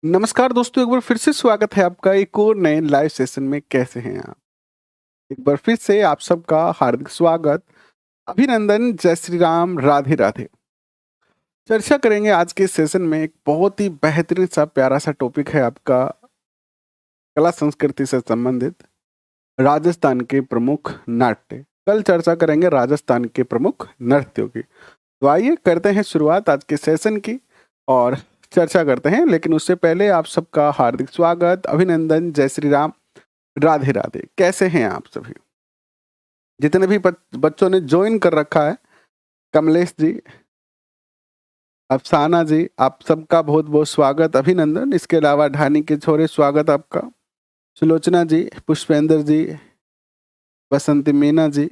नमस्कार दोस्तों, एक बार फिर से स्वागत है आपका एक और नए लाइव सेशन में। कैसे हैं आप? एक बार फिर से आप सबका हार्दिक स्वागत, अभिनंदन, जय श्री राम, राधे राधे। चर्चा करेंगे आज के सेशन में एक बहुत ही बेहतरीन सा प्यारा सा टॉपिक है आपका, कला संस्कृति से संबंधित राजस्थान के प्रमुख नाट्य। कल चर्चा करेंगे राजस्थान के प्रमुख नृत्यों की। तो आइए करते हैं शुरुआत आज के सेशन की और चर्चा करते हैं। लेकिन उससे पहले आप सबका हार्दिक स्वागत, अभिनंदन, जय श्री राम, राधे राधे। कैसे हैं आप सभी? जितने भी बच्चों ने ज्वाइन कर रखा है, कमलेश जी, अफसाना जी, आप सबका बहुत बहुत स्वागत, अभिनंदन। इसके अलावा ढानी के छोरे, स्वागत आपका। सुलोचना जी, पुष्पेंद्र जी, बसंती मीना जी,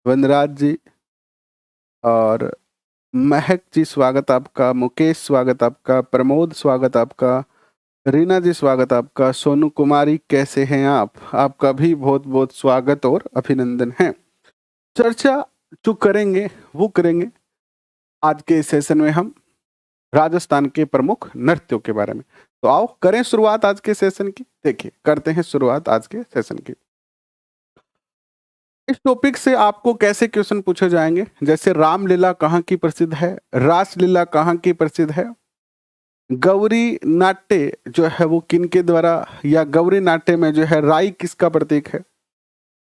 वनराज जी और महक जी, स्वागत आपका। मुकेश, स्वागत आपका। प्रमोद, स्वागत आपका। रीना जी, स्वागत आपका। सोनू कुमारी, कैसे हैं आप? आपका भी बहुत बहुत स्वागत और अभिनंदन है। चर्चा जो करेंगे वो करेंगे आज के सेशन में हम राजस्थान के प्रमुख नृत्यों के बारे में। तो आओ करें शुरुआत आज के सेशन की। देखिए, करते हैं शुरुआत आज के सेशन की। इस टॉपिक से आपको कैसे क्वेश्चन पूछे जाएंगे, जैसे रामलीला कहाँ की प्रसिद्ध है, रासलीला कहाँ की प्रसिद्ध है, गौरी नाट्य जो है वो किनके द्वारा, या गौरी नाट्य में जो है राई किसका प्रतीक है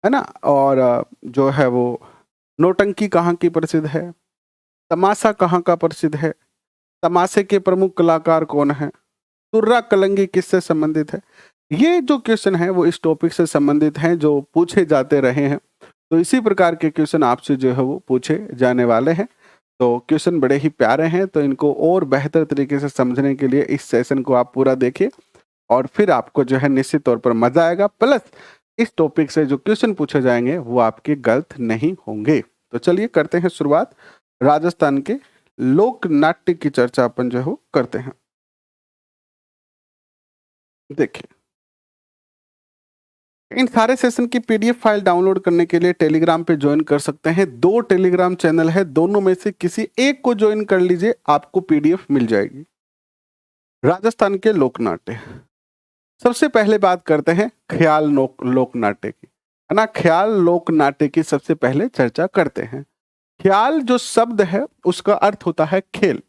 ना, और जो है वो नौटंकी कहाँ की प्रसिद्ध है, तमाशा कहाँ का प्रसिद्ध है, तमाशे के प्रमुख कलाकार कौन है, तुर्रा कलंगी किससे संबंधित है। ये जो क्वेश्चन है वो इस टॉपिक से संबंधित हैं, जो पूछे जाते रहे हैं। तो इसी प्रकार के क्वेश्चन आपसे जो है वो पूछे जाने वाले हैं। तो क्वेश्चन बड़े ही प्यारे हैं, तो इनको और बेहतर तरीके से समझने के लिए इस सेशन को आप पूरा देखिए और फिर आपको जो है निश्चित तौर पर मजा आएगा। प्लस इस टॉपिक से जो क्वेश्चन पूछे जाएंगे वो आपके गलत नहीं होंगे। तो चलिए करते हैं शुरुआत। राजस्थान के लोक नाट्य की चर्चा अपन जो है वो करते हैं। देखिए, इन सारे सेशन की पीडीएफ फाइल डाउनलोड करने के लिए टेलीग्राम पे ज्वाइन कर सकते हैं। 2 टेलीग्राम चैनल है, दोनों में से किसी एक को ज्वाइन कर लीजिए, आपको पीडीएफ मिल जाएगी। राजस्थान के लोक नाट्य, सबसे पहले बात करते हैं ख्याल लोक नाट्य की, है ना। ख्याल लोक नाट्य की सबसे पहले चर्चा करते हैं। ख्याल जो शब्द है उसका अर्थ होता है खेल।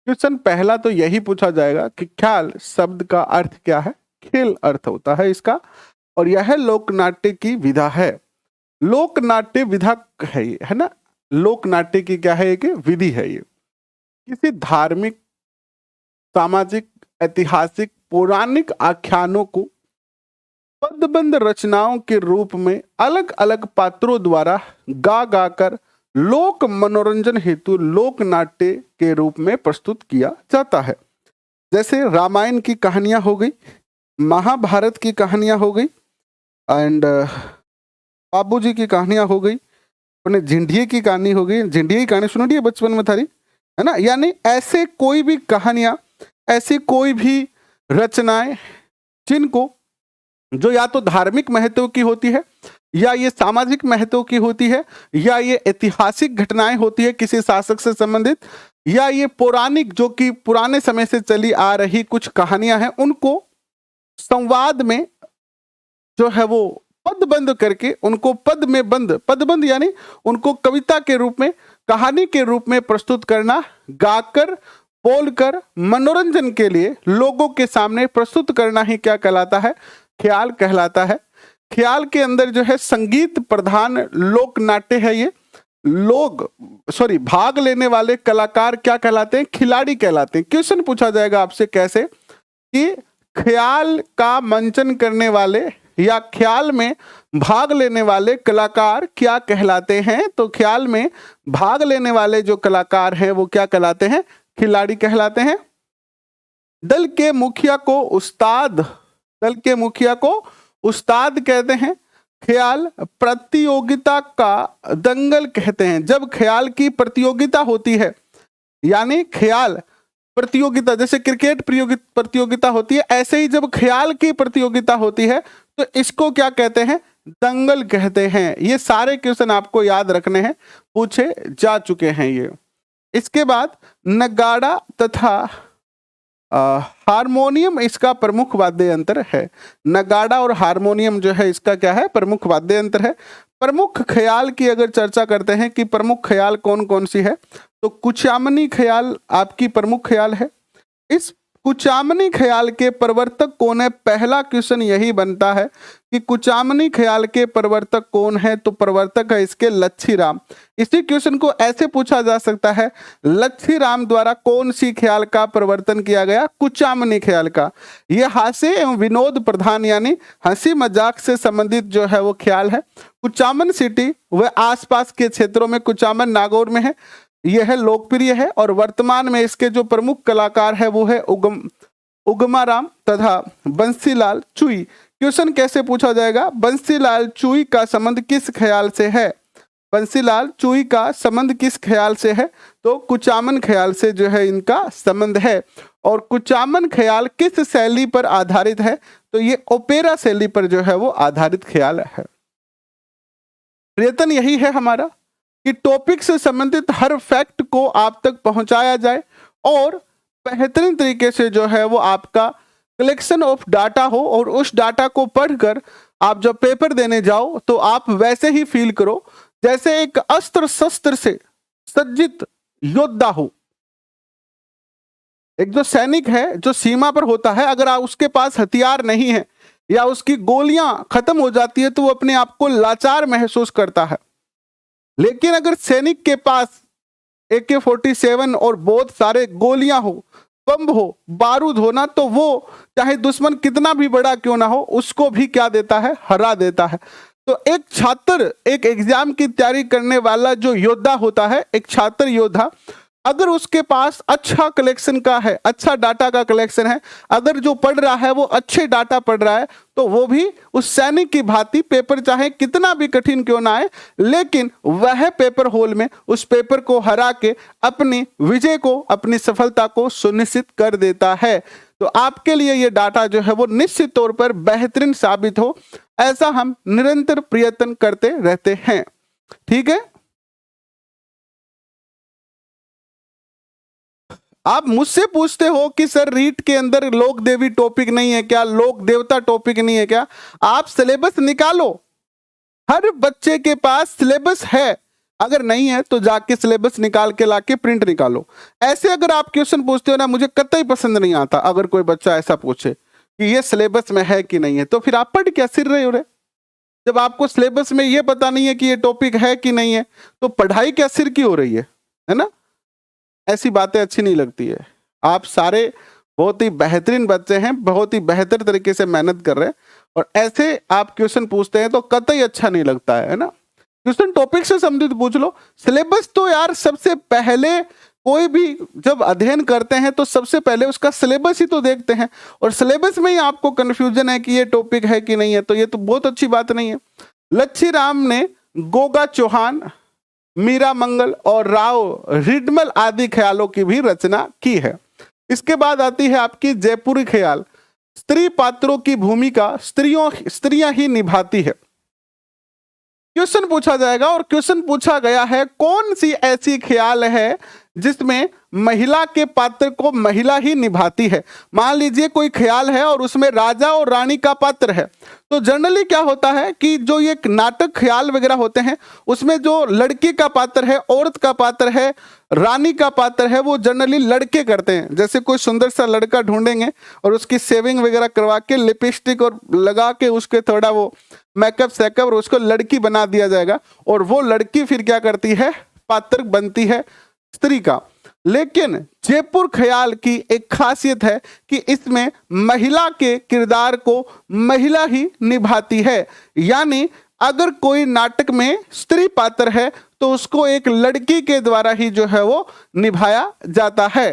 क्वेश्चन पहला तो यही पूछा जाएगा कि ख्याल शब्द का अर्थ क्या है। खेल अर्थ होता है इसका, और यह लोक नाट्य की विधा है। लोक नाट्य विधा है ये, है ना। लोक नाट्य की क्या है, एक विधि है ये। किसी धार्मिक, सामाजिक, ऐतिहासिक, पौराणिक आख्यानों को पदबंद रचनाओं के रूप में अलग अलग पात्रों द्वारा गा गाकर लोक मनोरंजन हेतु लोक नाट्य के रूप में प्रस्तुत किया जाता है। जैसे रामायण की कहानियां हो गई, महाभारत की कहानियां हो गई, एंड बाबूजी की कहानियां हो गई, अपने झिंडिये की कहानी हो गई। झिंडिये की कहानी सुनी है बचपन में थारी, है ना। यानी ऐसे कोई भी कहानियां, ऐसी कोई भी रचनाएं जिनको, जो या तो धार्मिक महत्व की होती है, या ये सामाजिक महत्व की होती है, या ये ऐतिहासिक घटनाएं होती है किसी शासक से संबंधित, या ये पौराणिक जो कि पुराने समय से चली आ रही कुछ कहानियां हैं, उनको संवाद में जो है वो पदबंद करके, उनको पद में बंद, पदबंद यानी उनको कविता के रूप में, कहानी के रूप में प्रस्तुत करना, गाकर, बोलकर, मनोरंजन के लिए लोगों के सामने प्रस्तुत करना ही क्या कहलाता है, ख्याल कहलाता है। ख्याल के अंदर जो है संगीत प्रधान लोक नाट्य है ये। भाग लेने वाले कलाकार क्या कहलाते हैं, खिलाड़ी कहलाते हैं। क्वेश्चन पूछा जाएगा आपसे कैसे, कि ख्याल का मंचन करने वाले या ख्याल में भाग लेने वाले कलाकार क्या कहलाते हैं। तो ख्याल में भाग लेने वाले जो कलाकार हैं वो क्या कहलाते हैं, खिलाड़ी कहलाते हैं। दल के मुखिया को उस्ताद, दल के मुखिया को उस्ताद कहते हैं। ख्याल प्रतियोगिता का दंगल कहते हैं। जब ख्याल की प्रतियोगिता होती है, यानी ख्याल प्रतियोगिता, जैसे क्रिकेट प्रतियोगिता होती है, ऐसे ही जब ख्याल की प्रतियोगिता होती है तो इसको क्या कहते हैं, दंगल कहते हैं। ये सारे क्वेश्चन आपको याद रखने हैं, पूछे जा चुके हैं ये। इसके बाद नगाड़ा तथा हारमोनियम इसका प्रमुख वाद्य यंत्र है। नगाड़ा और हारमोनियम जो है इसका क्या है, प्रमुख वाद्य यंत्र है। प्रमुख ख्याल की अगर चर्चा करते हैं कि प्रमुख ख्याल कौन कौन सी है, तो कुचामनी ख्याल आपकी प्रमुख ख्याल है। इस कुचामनी ख्याल के प्रवर्तक कौन है? पहला क्वेश्चन यही बनता है कि कुचामनी ख्याल के प्रवर्तक कौन है, तो प्रवर्तक है इसके लच्छीराम। इसी क्वेश्चन को ऐसे पूछा जा सकता है, लच्छीराम द्वारा कौन सी ख्याल का प्रवर्तन किया गया? कुचामनी ख्याल का। यह हास्य एवं विनोद प्रधान यानी हंसी मजाक से संबंधित जो है वो ख्याल है। कुचामन सिटी व आसपास के क्षेत्रों में, कुचामन नागौर में है, यह लोकप्रिय है और वर्तमान में इसके जो प्रमुख कलाकार है वो है उगमाराम तथा बंसीलाल चुई। क्वेश्चन कैसे पूछा जाएगा? बंसीलाल चुई का संबंध किस ख्याल से है? बंसीलाल चुई का संबंध किस ख्याल से है? तो कुचामन ख्याल से जो है इनका संबंध है। और कुचामन ख्याल किस शैली पर आधारित है? तो ये ओपेरा शैली पर जो है वो आधारित ख्याल है। प्रयत्न यही है हमारा कि टॉपिक से संबंधित हर फैक्ट को आप तक पहुंचाया जाए और बेहतरीन तरीके से जो है वो आपका कलेक्शन ऑफ डाटा हो, और उस डाटा को पढ़कर आप जब पेपर देने जाओ तो आप वैसे ही फील करो जैसे एक अस्त्र शस्त्र से सज्जित योद्धा हो। एक जो सैनिक है जो सीमा पर होता है, अगर उसके पास हथियार नहीं है या उसकी गोलियां खत्म हो जाती है तो वो अपने आप को लाचार महसूस करता है। लेकिन अगर सैनिक के पास AK-47 और बहुत सारे गोलियां हो, बम हो, बारूद हो ना, तो वो चाहे दुश्मन कितना भी बड़ा क्यों ना हो उसको भी क्या देता है? हरा देता है। तो एक छात्र, एक एग्जाम की तैयारी करने वाला जो योद्धा होता है, एक छात्र योद्धा, अगर उसके पास अच्छा कलेक्शन का है, अच्छा डाटा का कलेक्शन है, अगर जो पढ़ रहा है वो अच्छे डाटा पढ़ रहा है, तो वो भी उस सैनिक की भांति पेपर चाहे कितना भी कठिन क्यों ना आए, लेकिन वह पेपर होल में उस पेपर को हरा के अपनी विजय को, अपनी सफलता को सुनिश्चित कर देता है। तो आपके लिए ये डाटा जो है वो निश्चित तौर पर बेहतरीन साबित हो, ऐसा हम निरंतर प्रयत्न करते रहते हैं। ठीक है, आप मुझसे पूछते हो कि सर रीट के अंदर लोक देवी टॉपिक नहीं है क्या, लोक देवता टॉपिक नहीं है क्या? आप सिलेबस निकालो, हर बच्चे के पास सिलेबस है। अगर नहीं है तो जाके सिलेबस निकाल के लाके प्रिंट निकालो। ऐसे अगर आप क्वेश्चन पूछते हो ना, मुझे कतई पसंद नहीं आता। अगर कोई बच्चा ऐसा पूछे कि ये सिलेबस में है कि नहीं है, तो फिर आप पढ़ क्या सिर रहे हो रे? जब आपको सिलेबस में ये पता नहीं है कि ये टॉपिक है कि नहीं है, तो पढ़ाई क्या सिर की हो रही है ना? ऐसी बातें अच्छी नहीं लगती है। आप सारे बहुत ही बेहतरीन बच्चे हैं, बहुत ही बेहतर तरीके से मेहनत कर रहे हैं, और ऐसे आप क्वेश्चन पूछते हैं तो कतई अच्छा नहीं लगता है ना? क्वेश्चन टॉपिक से संबंधित पूछ लो। सिलेबस तो यार सबसे पहले कोई भी जब अध्ययन करते हैं तो सबसे पहले उसका सिलेबस ही तो देखते हैं, और सिलेबस में ही आपको कंफ्यूजन है कि ये टॉपिक है कि नहीं है, तो ये तो बहुत अच्छी बात नहीं है। लच्छीराम ने गोगा चौहान, मीरा मंगल और राव रिडमल आदि ख्यालों की भी रचना की है। इसके बाद आती है आपकी जयपुरी ख्याल। स्त्री पात्रों की भूमिका स्त्रियां ही निभाती है। क्वेश्चन पूछा जाएगा, और क्वेश्चन पूछा गया है कौन सी ऐसी ख्याल है जिसमें महिला के पात्र को महिला ही निभाती है। मान लीजिए कोई ख्याल है और उसमें राजा और रानी का पात्र है, तो जनरली क्या होता है कि जो ये नाटक ख्याल वगैरह होते हैं उसमें जो लड़की का पात्र है, औरत का पात्र है, रानी का पात्र है, वो जनरली लड़के करते हैं। जैसे कोई सुंदर सा लड़का ढूंढेंगे और उसकी सेविंग वगैरह करवा के, लिपस्टिक और लगा के उसके थोड़ा वो मेकअप सेकअप, और उसको लड़की बना दिया जाएगा, और वो लड़की फिर क्या करती है? पात्र बनती है स्त्री का। लेकिन जयपुर ख्याल की एक खासियत है कि इसमें महिला के किरदार को महिला ही निभाती है। यानी अगर कोई नाटक में स्त्री पात्र है तो उसको एक लड़की के द्वारा ही जो है वो निभाया जाता है।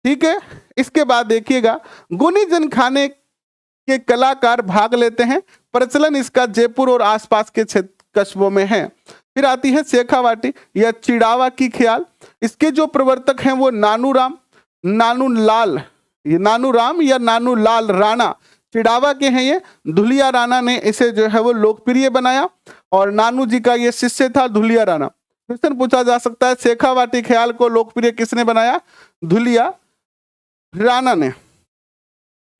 ठीक है, इसके बाद देखिएगा गुनी जन खाने के कलाकार भाग लेते हैं। प्रचलन इसका जयपुर और आसपास के कस्बों में है। फिर आती है शेखावाटी या चिड़ावा की ख्याल। इसके जो प्रवर्तक हैं वो नानूराम या नानूलाल राणा चिड़ावा के हैं। ये धुलिया राणा ने इसे जो है वो लोकप्रिय बनाया, और नानू जी का ये शिष्य था धुलिया राणा। क्वेश्चन पूछा जा सकता है शेखावाटी ख्याल को लोकप्रिय किसने बनाया? धुलिया राणा ने।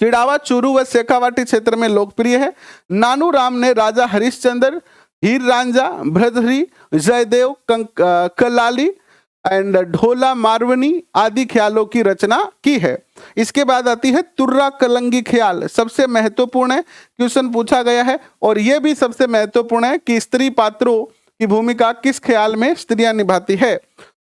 चिड़ावा चूरू व शेखावाटी क्षेत्र में लोकप्रिय है। नानू राम ने राजा हरिश्चंद्र, हीर रांझा, भ्रतहरि, जयदेव, कलाली एंड ढोला मारवनी आदि ख्यालों की रचना की है। इसके बाद आती है तुर्रा कलंगी ख्याल, सबसे महत्वपूर्ण है, क्वेश्चन पूछा गया है और यह भी सबसे महत्वपूर्ण है कि स्त्री पात्रों की भूमिका किस ख्याल में स्त्रियां निभाती है।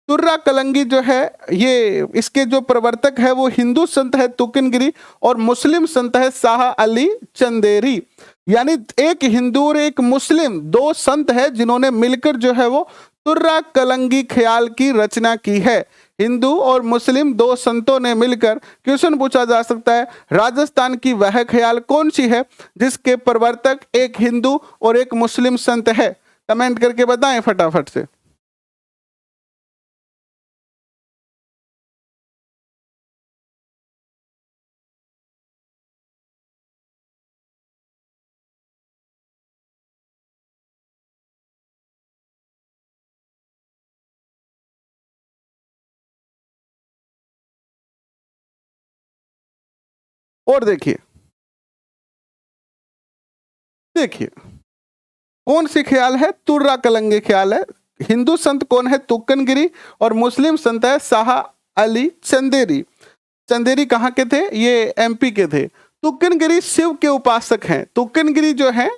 तुर्रा कलंगी जो है ये इसके जो प्रवर्तक है वो हिंदू संत है तुकिन और मुस्लिम संत है शाह अली चंदेरी। यानी एक हिंदू और एक मुस्लिम दो संत है जिन्होंने मिलकर जो है वो तुर्रा कलंगी ख्याल की रचना की है। हिंदू और मुस्लिम दो संतों ने मिलकर, क्वेश्चन पूछा जा सकता है राजस्थान की वह ख्याल कौन सी है जिसके प्रवर्तक एक हिंदू और एक मुस्लिम संत है। कमेंट करके बताएं फटाफट से। और देखिए देखिए कौन सी ख्याल है, तुर्रा कलंगी ख्याल है। हिंदू संत कौन है, तुक्कन और मुस्लिम संत है शाह अली चंदेरी। चंदेरी कहाँ के थे, ये एमपी के थे। तुक्कन शिव के उपासक हैं। तुक्कन जो है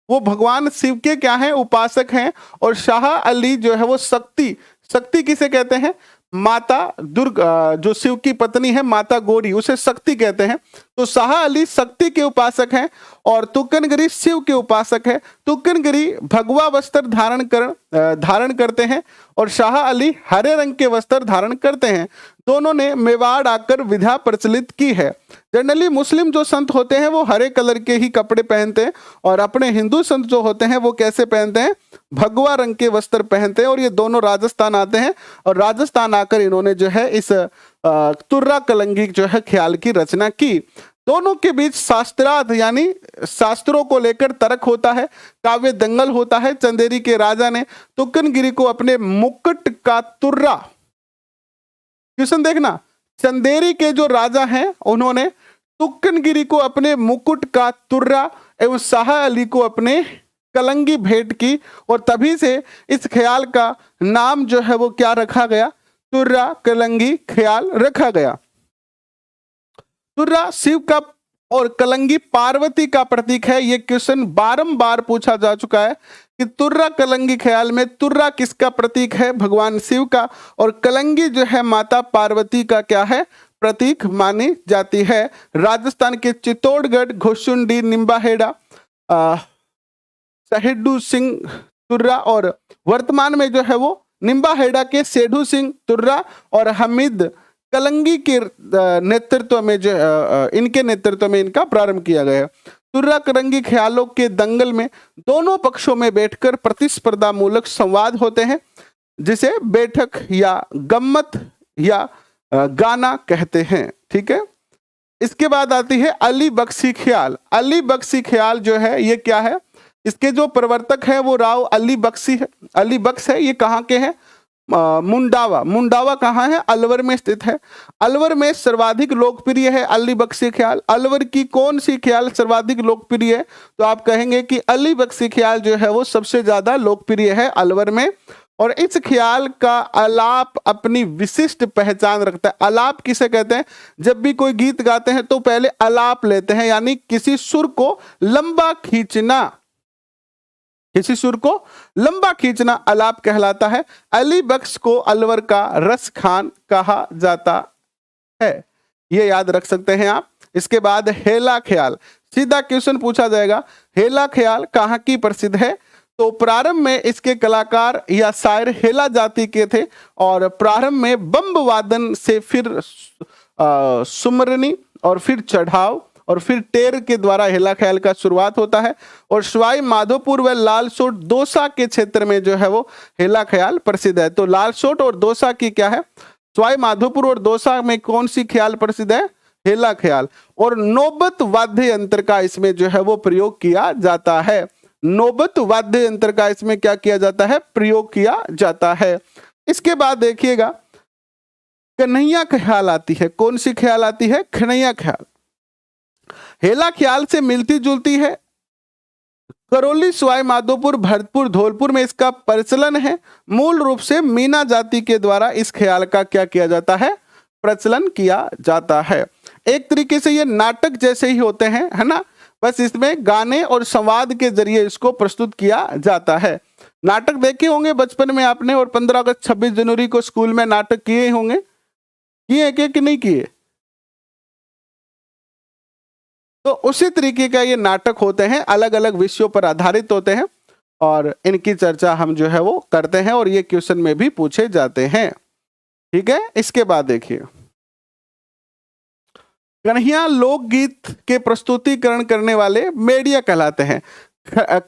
वो भगवान शिव के क्या हैं, उपासक हैं। और शाह अली जो है वो शक्ति, शक्ति किसे कहते हैं, माता दुर्गा, जो शिव की पत्नी है माता गौरी, उसे शक्ति कहते हैं। तो शाह अली शक्ति के उपासक हैं और तुक्कन शिव के उपासक है। तुक्कन भगवा वस्त्र धारण करते हैं और शाह अली हरे रंग के वस्त्र धारण करते हैं। दोनों ने मेवाड़ आकर विधा प्रचलित की है। जनरली मुस्लिम जो संत होते हैं वो हरे कलर के ही कपड़े पहनते हैं और अपने हिंदू संत जो होते हैं वो कैसे पहनते हैं, भगवा रंग के वस्त्र पहनते हैं। और ये दोनों राजस्थान आते हैं और राजस्थान आकर इन्होंने जो है इस तुर्रा कलंगी जो है ख्याल की रचना की। दोनों के बीच शास्त्रार्थ यानी शास्त्रों को लेकर तर्क होता है, काव्य दंगल होता है। चंदेरी के राजा ने तुक्कन को अपने मुकुट का तुर्रा, क्वेश्चन देखना, चंदेरी के जो राजा हैं उन्होंने तुक्कन को अपने मुकुट का तुर्रा एवं शाह अली को अपने कलंगी भेंट की और तभी से इस ख्याल का नाम जो है वो क्या रखा गया, तुर्रा कलंगी ख्याल रखा गया। तुर्रा शिव का और कलंगी पार्वती का प्रतीक है। यह क्वेश्चन बारंबार पूछा जा चुका है कि तुर्रा कलंगी ख्याल में तुर्रा किसका प्रतीक है, भगवान शिव का, और कलंगी जो है माता पार्वती का क्या है, प्रतीक मानी जाती है। राजस्थान के चित्तौड़गढ़, घोसुंडी, निम्बाहेड़ा, सहेडू सिंह तुर्रा और वर्तमान में जो है वो निम्बाहेड़ा के सेठू सिंह तुर्रा और हमीद कलंगी के नेतृत्व में जो इनके नेतृत्व में इनका प्रारंभ किया गया। तुर्रा कलंगी ख्यालों के दंगल में दोनों पक्षों में बैठकर प्रतिस्पर्धा मूलक संवाद होते हैं जिसे बैठक या गम्मत या गाना कहते हैं। ठीक है, इसके बाद आती है अली बख्शी ख्याल। अली बख्शी ख्याल जो है ये क्या है, इसके जो प्रवर्तक है वो राव अली बख्शी है, अली बख्श है। ये कहाँ के हैं, मुंडावा। मुंडावा कहाँ है, अलवर में स्थित है। अलवर में सर्वाधिक लोकप्रिय है अली बख्शी ख्याल। अलवर की कौन सी ख्याल सर्वाधिक लोकप्रिय है, तो आप कहेंगे कि अली बख्शी ख्याल जो है वो सबसे ज्यादा लोकप्रिय है अलवर में। और इस ख्याल का आलाप अपनी विशिष्ट पहचान रखता है। आलाप किसे कहते हैं, जब भी कोई गीत गाते हैं तो पहले आलाप लेते हैं, यानी किसी सुर को लंबा खींचना, किसी सुर को लंबा खींचना आलाप कहलाता है। अली बख्श को अलवर का रस खान कहा जाता है, ये याद रख सकते हैं आप। इसके बाद हेला ख्याल, सीधा क्वेश्चन पूछा जाएगा, हेला ख्याल कहाँ की प्रसिद्ध है, तो प्रारंभ में इसके कलाकार या शायर हेला जाति के थे और प्रारंभ में बम्ब वादन से फिर सुमरनी और फिर चढ़ाव और फिर टेर के द्वारा हेला ख्याल का शुरुआत होता है। और सवाई माधोपुर व लालसोट दोसा के क्षेत्र में जो है वो हेला ख्याल प्रसिद्ध है। तो लालसोट और दोसा की क्या है, सवाई माधोपुर और दोसा में कौन सी ख्याल प्रसिद्ध है, हेला ख्याल। और नौबत वाद्य यंत्र का इसमें जो है वो प्रयोग किया जाता है। नौबत वाद्य यंत्र का इसमें क्या किया जाता है, प्रयोग किया जाता है। इसके बाद देखिएगा कन्हैया ख्याल आती है। कौन सी ख्याल आती है? कन्हैया ख्याल। हेला ख्याल से मिलती जुलती है। करौली, सवाई माधोपुर, भरतपुर, धौलपुर में इसका प्रचलन है। मूल रूप से मीना जाति के द्वारा इस ख्याल का क्या किया जाता है? प्रचलन किया जाता है। एक तरीके से ये नाटक जैसे ही होते हैं, है ना, बस इसमें गाने और संवाद के जरिए इसको प्रस्तुत किया जाता है। नाटक देखे होंगे बचपन में आपने, और 15 अगस्त 26 जनवरी को स्कूल में नाटक किए होंगे, किए कि नहीं किए? तो उसी तरीके का ये नाटक होते हैं, अलग अलग विषयों पर आधारित होते हैं, और इनकी चर्चा हम जो है वो करते हैं, और ये क्वेश्चन में भी पूछे जाते हैं। ठीक है, इसके बाद देखिए, कन्हैया लोकगीत के प्रस्तुतिकरण करने वाले मेडिया कहलाते हैं।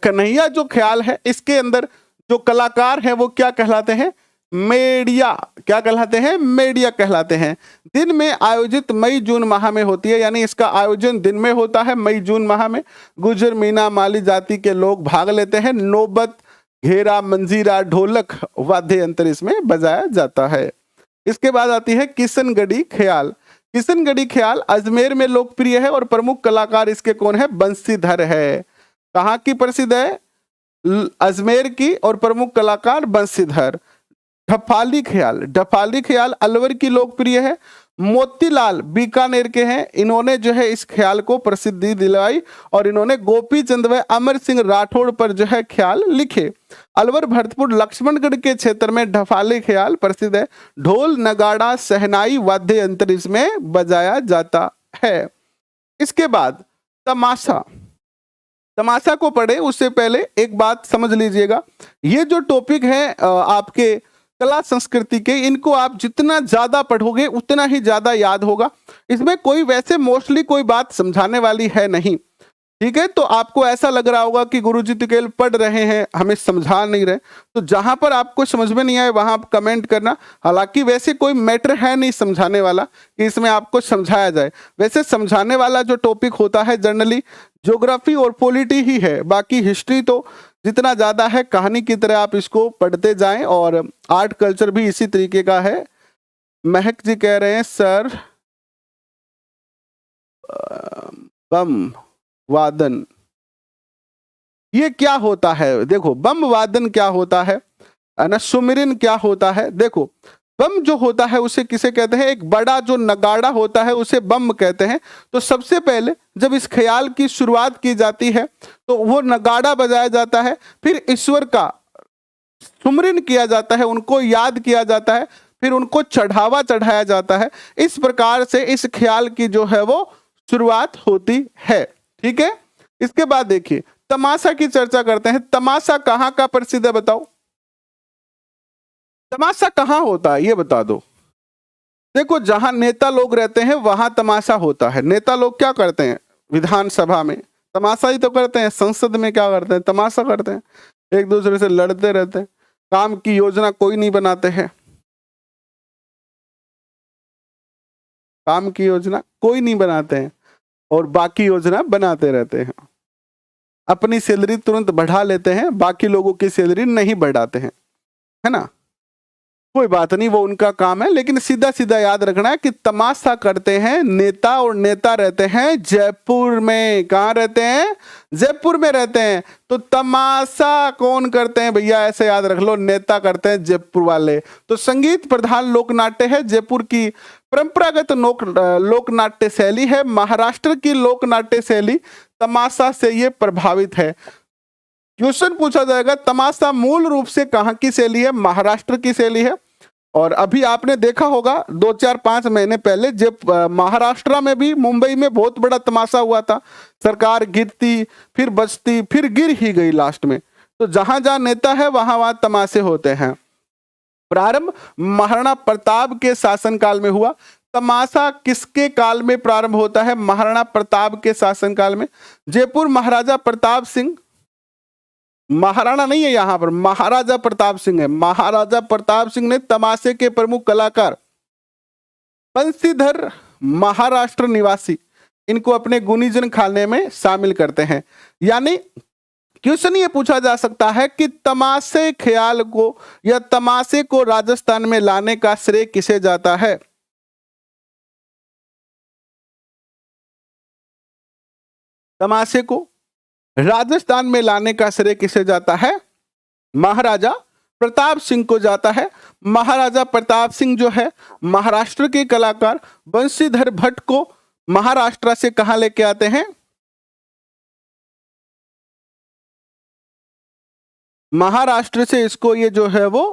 कन्हैया जो ख्याल है, इसके अंदर जो कलाकार हैं वो क्या कहलाते हैं? मेडिया। क्या कहलाते हैं? मेडिया कहलाते हैं। दिन में आयोजित मई जून माह में होती है, यानी इसका आयोजन दिन में होता है, मई जून माह में। गुजर, मीना, माली जाति के लोग भाग लेते हैं। नौबत, घेरा, मंजीरा, ढोलक वाद्य यंत्र इसमें बजाया जाता है। इसके बाद आती है किशनगढ़ी ख्याल। किशनगढ़ी ख्याल अजमेर में लोकप्रिय है, और प्रमुख कलाकार इसके कौन है? बंसीधर है। कहाँ की प्रसिद्ध है? अजमेर की, और प्रमुख कलाकार बंसीधर। ढफाली ख्याल। ढफाली ख्याल अलवर की लोकप्रिय है। मोतीलाल बीकानेर के हैं। इन्होंने जो है इस ख्याल को प्रसिद्धि दिलाई, और इन्होंने गोपी चंद व अमर सिंह राठौड़ पर जो है ख्याल लिखे। अलवर, भरतपुर, लक्ष्मणगढ़ के क्षेत्र में ढफाली ख्याल प्रसिद्ध है। ढोल, नगाड़ा, सहनाई वाद्य यंत्र इसमें बजाया जाता है। इसके बाद तमाशा। तमाशा को पढ़े उससे पहले एक बात समझ लीजिएगा, ये जो टॉपिक है आपके कला संस्कृति के, इनको आप जितना ज्यादा पढ़ोगे उतना ही ज्यादा याद होगा। इसमें कोई वैसे मोस्टली कोई बात समझाने वाली है नहीं। ठीक है, तो आपको ऐसा लग रहा होगा कि गुरुजी तो केवल पढ़ रहे हैं, हमें समझा नहीं रहे। तो जहां पर आपको समझ में नहीं आए वहां आप कमेंट करना। हालांकि वैसे कोई मैटर है नहीं समझाने वाला कि इसमें आपको समझाया जाए। वैसे समझाने वाला जो टॉपिक होता है जनरली ज्योग्राफी और पॉलिटी ही है। बाकी हिस्ट्री तो जितना ज्यादा है कहानी की तरह आप इसको पढ़ते जाएं, और आर्ट कल्चर भी इसी तरीके का है। महक जी कह रहे हैं सर बम वादन ये क्या होता है? देखो, बम वादन क्या होता है ना, सुमिरन क्या होता है? देखो, बम जो होता है उसे किसे कहते हैं? एक बड़ा जो नगाड़ा होता है उसे बम कहते हैं। तो सबसे पहले जब इस ख्याल की शुरुआत की जाती है तो वो नगाड़ा बजाया जाता है, फिर ईश्वर का सुमिरन किया जाता है, उनको याद किया जाता है, फिर उनको चढ़ावा चढ़ाया जाता है। इस प्रकार से इस ख्याल की जो है वो शुरुआत होती है। ठीक है, इसके बाद देखिए तमाशा की चर्चा करते हैं। तमाशा कहाँ का प्रसिद्ध है बताओ? तमाशा कहाँ होता है ये बता दो। देखो, जहां नेता लोग रहते हैं वहां तमाशा होता है। नेता लोग क्या करते हैं? विधानसभा में तमाशा ही तो करते हैं। संसद में क्या करते हैं? तमाशा करते हैं, एक दूसरे से लड़ते रहते हैं। काम की योजना कोई नहीं बनाते हैं। काम की योजना कोई नहीं बनाते हैं, और बाकी योजना बनाते रहते हैं। अपनी सैलरी तुरंत बढ़ा लेते हैं, बाकी लोगों की सैलरी नहीं बढ़ाते हैं, है ना। कोई बात नहीं, वो उनका काम है। लेकिन सीधा सीधा याद रखना है कि तमाशा करते हैं नेता, और नेता रहते हैं जयपुर में। कहाँ रहते हैं? जयपुर में रहते हैं। तो तमाशा कौन करते हैं भैया? ऐसे याद रख लो, नेता करते हैं जयपुर वाले। तो संगीत प्रधान लोक नाट्य है। जयपुर की परंपरागत लोक नाट्य शैली है। महाराष्ट्र की लोक नाट्य शैली तमाशा से ये प्रभावित है। क्वेश्चन पूछा जाएगा, तमाशा मूल रूप से कहाँ की शैली है? महाराष्ट्र की शैली है। और अभी आपने देखा होगा 2-4-5 महीने पहले जब महाराष्ट्र में भी, मुंबई में बहुत बड़ा तमाशा हुआ था। सरकार गिरती, फिर बचती, फिर गिर ही गई लास्ट में। तो जहां जहां नेता है वहां वहां तमाशे होते हैं। प्रारंभ महाराणा प्रताप के शासनकाल में हुआ। तमाशा किसके काल में प्रारंभ होता है? महाराणा प्रताप के शासनकाल में। जयपुर महाराजा प्रताप सिंह, महाराणा नहीं है यहां पर, महाराजा प्रताप सिंह है। महाराजा प्रताप सिंह ने तमाशे के प्रमुख कलाकार बंसीधर, महाराष्ट्र निवासी, इनको अपने गुणीजन खाने में शामिल करते हैं। यानी क्वेश्चन ये पूछा जा सकता है कि तमाशे ख्याल को या तमाशे को राजस्थान में लाने का श्रेय किसे जाता है? तमाशे को राजस्थान में लाने का श्रेय किसे जाता है? महाराजा प्रताप सिंह को जाता है। महाराजा प्रताप सिंह जो है महाराष्ट्र के कलाकार बंशीधर भट्ट को महाराष्ट्र से कहां लेके आते हैं? महाराष्ट्र से इसको ये जो है वो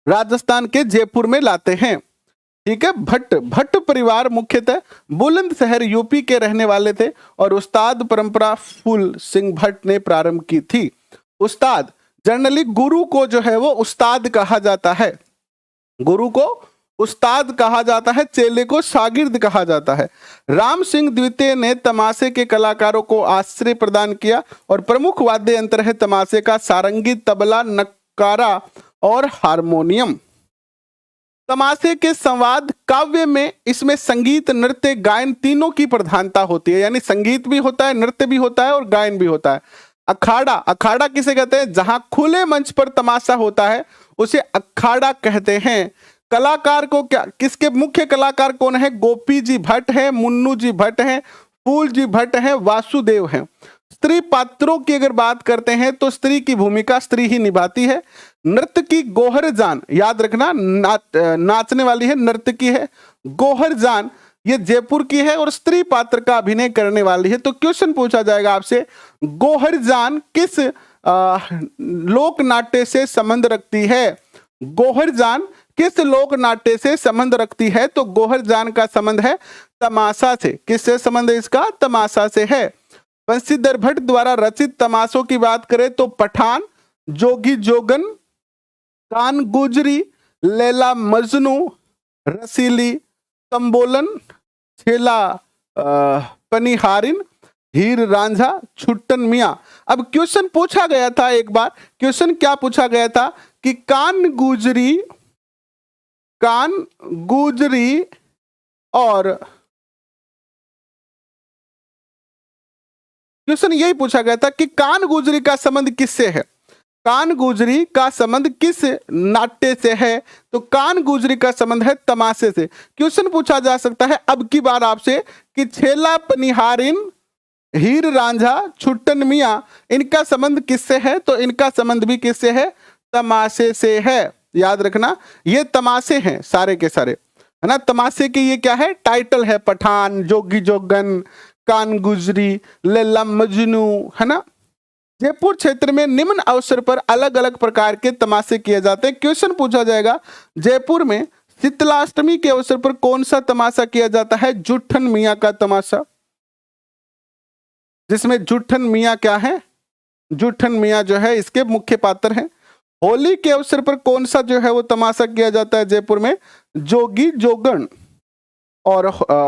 राजस्थान के जयपुर में लाते हैं। ठीक है। भट्ट परिवार मुख्यतः बुलंदशहर यूपी के रहने वाले थे और उस्ताद परंपरा फूल सिंह भट्ट ने प्रारंभ की थी। उस्ताद जनरली गुरु को जो है वो उस्ताद कहा जाता है, गुरु को उस्ताद कहा जाता है, चेले को शागिर्द कहा जाता है। राम सिंह द्वितीय ने तमाशे के कलाकारों को आश्रय प्रदान किया और प्रमुख वाद्य यंत्र है तमाशे का सारंगी, तबला, नक्कारा और हारमोनियम। तमाशे के संवाद काव्य में इसमें संगीत, नृत्य, गायन तीनों की प्रधानता होती है, यानी संगीत भी होता है, नृत्य भी होता है और गायन भी होता है। अखाड़ा किसे कहते हैं? जहां खुले मंच पर तमाशा होता है उसे अखाड़ा कहते हैं। कलाकार को क्या, किसके मुख्य कलाकार कौन है? गोपी जी भट्ट है, मुन्नू जी भट्ट है, फूल जी भट्ट है, वासुदेव है। स्त्री पात्रों की अगर बात करते हैं तो स्त्री की भूमिका स्त्री ही निभाती है। नृत्य की गोहर जान, याद रखना, नाचने वाली है, नृत्य की है। गोहर जान ये जयपुर की है और स्त्री पात्र का अभिनय करने वाली है। तो क्वेश्चन पूछा जाएगा आपसे, गोहर जान किस लोक नाट्य से संबंध रखती है? गोहर जान किस लोक नाट्य से संबंध रखती है? तो गोहर जान का संबंध है तमाशा से। किससे संबंध है इसका? तमाशा से है। बंशीधर भट्ट द्वारा रचित तमाशों की बात करें तो पठान, जोगी जोगन, कान गुजरी, लैला मजनू, रसीली, तंबोलन, छेला पनिहारिन, हीर रांझा, छुट्टन मियां। अब क्वेश्चन पूछा गया था एक बार, क्वेश्चन क्या पूछा गया था कि कान गुजरी और क्वेश्चन यही पूछा गया था कि कान गुजरी का संबंध किससे है? कान गुजरी का संबंध किस नाट्य से है? तो कान गुजरी का संबंध है तमाशे से। क्वेश्चन पूछा जा सकता है अब की बार आपसे कि छेला पनिहारिन, हीर रांझा, छुट्टन मियां, इनका संबंध किससे है? तो इनका संबंध भी किससे है? तमाशे से है। याद रखना, ये तमाशे हैं सारे के सारे, है ना। तमाशे के ये क्या है? टाइटल है, पठान, जोगी जोगन, कान गुजरी, लैला मजनू, है ना। जयपुर क्षेत्र में निम्न अवसर पर अलग अलग प्रकार के तमाशे किए जाते हैं। क्वेश्चन पूछा जाएगा, जयपुर में शीतलाष्टमी के अवसर पर कौन सा तमाशा किया जाता है? जुट्ठन मियां का तमाशा, जिसमें जुट्ठन मियां क्या है? जुट्ठन मियां जो है इसके मुख्य पात्र हैं। होली के अवसर पर कौन सा जो है वो तमाशा किया जाता है जयपुर में? जोगी जोगन। और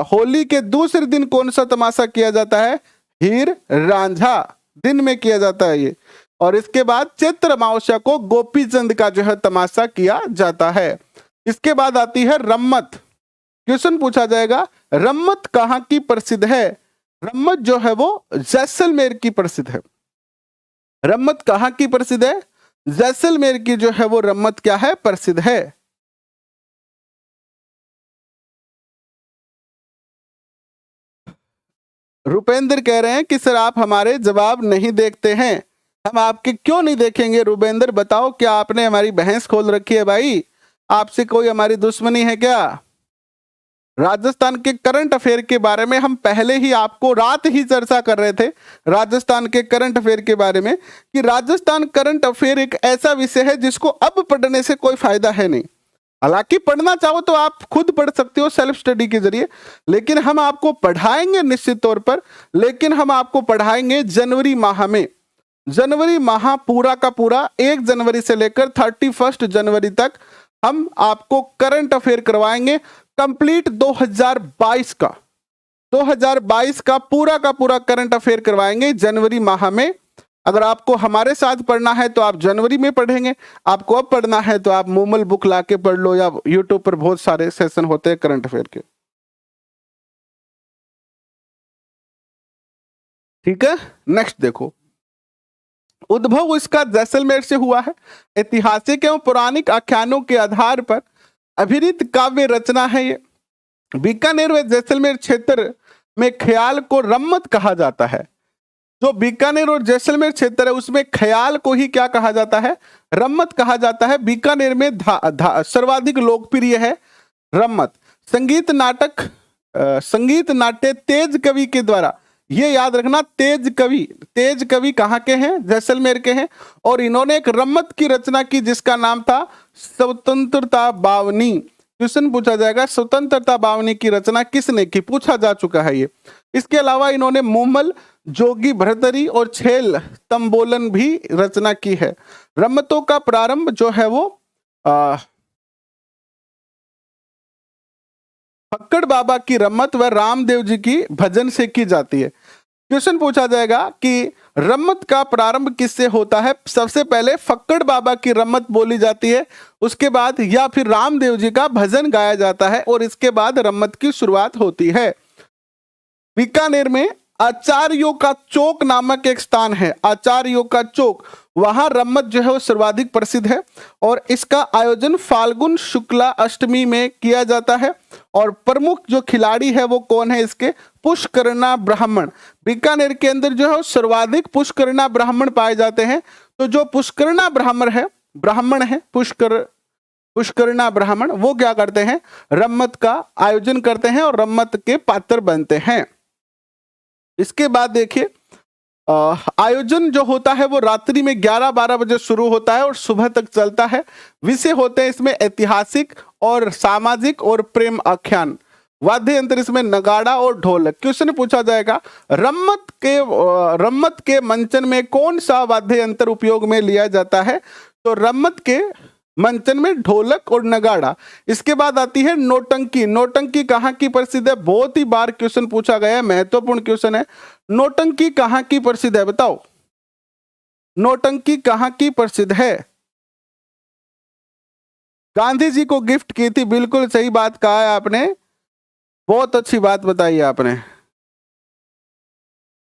होली के दूसरे दिन कौन सा तमाशा किया जाता है? हीर रांझा, दिन में किया जाता है ये। और इसके बाद चैत्र अमावस्या को गोपी चंद का जो है तमाशा किया जाता है। इसके बाद आती है रम्मत। क्वेश्चन पूछा जाएगा, रम्मत कहाँ की प्रसिद्ध है? रम्मत जो है वो जैसलमेर की प्रसिद्ध है। रम्मत कहाँ की प्रसिद्ध है? जैसलमेर की जो है वो रम्मत क्या है? प्रसिद्ध है। रुपेंद्र कह रहे हैं कि सर आप हमारे जवाब नहीं देखते हैं। हम आपके क्यों नहीं देखेंगे रुपेंद्र? बताओ, क्या आपने हमारी बहस खोल रखी है भाई? आपसे कोई हमारी दुश्मनी है क्या? राजस्थान के करंट अफेयर के बारे में हम पहले ही आपको रात ही चर्चा कर रहे थे, राजस्थान के करंट अफेयर के बारे में, कि राजस्थान करंट अफेयर एक ऐसा विषय है जिसको अब पढ़ने से कोई फायदा है नहीं। हालांकि पढ़ना चाहो तो आप खुद पढ़ सकते हो सेल्फ स्टडी के जरिए, लेकिन हम आपको पढ़ाएंगे निश्चित तौर पर, लेकिन हम आपको पढ़ाएंगे जनवरी माह में। जनवरी माह पूरा का पूरा 1 जनवरी से लेकर 31 जनवरी तक हम आपको करंट अफेयर करवाएंगे कंप्लीट 2022 का पूरा करंट अफेयर करवाएंगे जनवरी माह में। अगर आपको हमारे साथ पढ़ना है तो आप जनवरी में पढ़ेंगे, आपको अब पढ़ना है तो आप मोमल बुक लाके पढ़ लो, या यूट्यूब पर बहुत सारे सेशन होते हैं करंट अफेयर के। ठीक है, नेक्स्ट देखो, उद्भव इसका जैसलमेर से हुआ है। ऐतिहासिक एवं पौराणिक आख्यानों के आधार पर अभिनीत काव्य रचना है ये। बीकानेर व जैसलमेर क्षेत्र में ख्याल को रम्मत कहा जाता है। जो बीकानेर और जैसलमेर क्षेत्र है उसमें ख्याल को ही क्या कहा जाता है, रम्मत कहा जाता है। बीकानेर में सर्वाधिक लोकप्रिय है रम्मत। संगीत संगीत नाट्य तेज कवि के द्वारा, ये याद रखना, तेज कवि कहाँ के हैं, जैसलमेर के हैं, और इन्होंने एक रम्मत की रचना की जिसका नाम था स्वतंत्रता बावनी। क्वेश्चन पूछा जाएगा स्वतंत्रता बावनी की रचना किसने की, पूछा जा चुका है ये। इसके अलावा इन्होंने मुमल, जोगी भरतरी और छेल तंबोलन भी रचना की है। रम्मतों का प्रारंभ जो है वो फक्कड़ बाबा की रम्मत व रामदेव जी की भजन से की जाती है। क्वेश्चन पूछा जाएगा कि रम्मत का प्रारंभ किससे होता है। सबसे पहले फक्कड़ बाबा की रम्मत बोली जाती है, उसके बाद या फिर रामदेव जी का भजन गाया जाता है और इसके बाद रम्मत की शुरुआत होती है। बीकानेर में आचार्यों का चौक नामक एक स्थान है, आचार्यों का चौक, वहां रम्मत जो है वो सर्वाधिक प्रसिद्ध है और इसका आयोजन फाल्गुन शुक्ला अष्टमी में किया जाता है। और प्रमुख जो खिलाड़ी है वो कौन है इसके, पुष्करणा ब्राह्मण। बीकानेर के अंदर जो है सर्वाधिक पुष्करणा ब्राह्मण पाए जाते हैं। तो जो पुष्करणा ब्राह्मण है पुष्करणा ब्राह्मण, वो क्या करते हैं, रम्मत का आयोजन करते हैं और रम्मत के पात्र बनते हैं। इसके बाद देखिए आयोजन जो होता है वो रात्रि में 11-12 बजे शुरू होता है और सुबह तक चलता है। विषय होते हैं इसमें ऐतिहासिक और सामाजिक और प्रेम आख्यान। वाद्य यंत्र इसमें नगाड़ा और ढोलक। क्वेश्चन पूछा जाएगा रम्मत के मंचन में कौन सा वाद्य यंत्र उपयोग में लिया जाता है। तो रम्मत के मंचन में ढोलक और नगाड़ा। इसके बाद आती है नौटंकी। नौटंकी कहाँ की प्रसिद्ध है, बहुत ही बार क्वेश्चन पूछा गया है, महत्वपूर्ण क्वेश्चन है। नौटंकी कहाँ की प्रसिद्ध है, बताओ, नौटंकी कहाँ की प्रसिद्ध है। गांधी जी को गिफ्ट की थी, बिल्कुल सही बात कहा है आपने, बहुत अच्छी बात बताई आपने।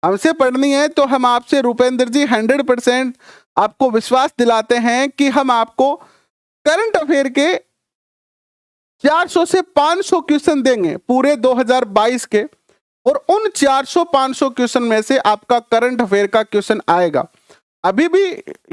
हमसे पढ़नी है तो हम आपसे रुपेंद्र जी 100% आपको विश्वास दिलाते हैं कि हम आपको करंट अफेयर के 400 से 500 क्वेश्चन देंगे पूरे 2022 के, और उन 400-500 क्वेश्चन में से आपका करंट अफेयर का क्वेश्चन आएगा। अभी भी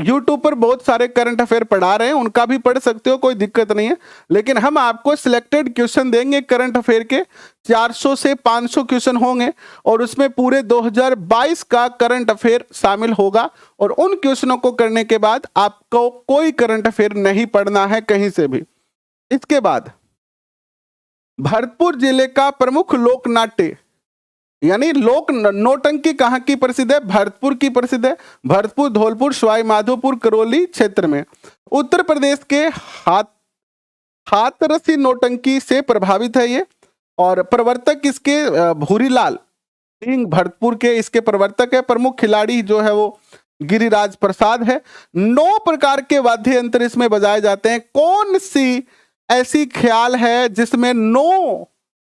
YouTube पर बहुत सारे करंट अफेयर पढ़ा रहे हैं, उनका भी पढ़ सकते हो, कोई दिक्कत नहीं है, लेकिन हम आपको सिलेक्टेड क्वेश्चन देंगे करंट अफेयर के। 400 से 500 क्वेश्चन होंगे और उसमें पूरे 2022 का करंट अफेयर शामिल होगा, और उन क्वेश्चनों को करने के बाद आपको कोई करंट अफेयर नहीं पढ़ना है कहीं से भी। इसके बाद भरतपुर जिले का प्रमुख लोक नाट्य यानी लोक नौटंकी कहाँ की प्रसिद्ध है, भरतपुर की प्रसिद्ध है। भरतपुर, धौलपुर, सवाई माधोपुर, करौली क्षेत्र में। उत्तर प्रदेश के हाथरसी नौटंकी से प्रभावित है ये, और प्रवर्तक इसके भूरीलाल सिंह भरतपुर के इसके प्रवर्तक है। प्रमुख खिलाड़ी जो है वो गिरिराज प्रसाद है। 9 प्रकार के वाद्य यंत्र इसमें बजाए जाते हैं। कौन सी ऐसी ख्याल है जिसमें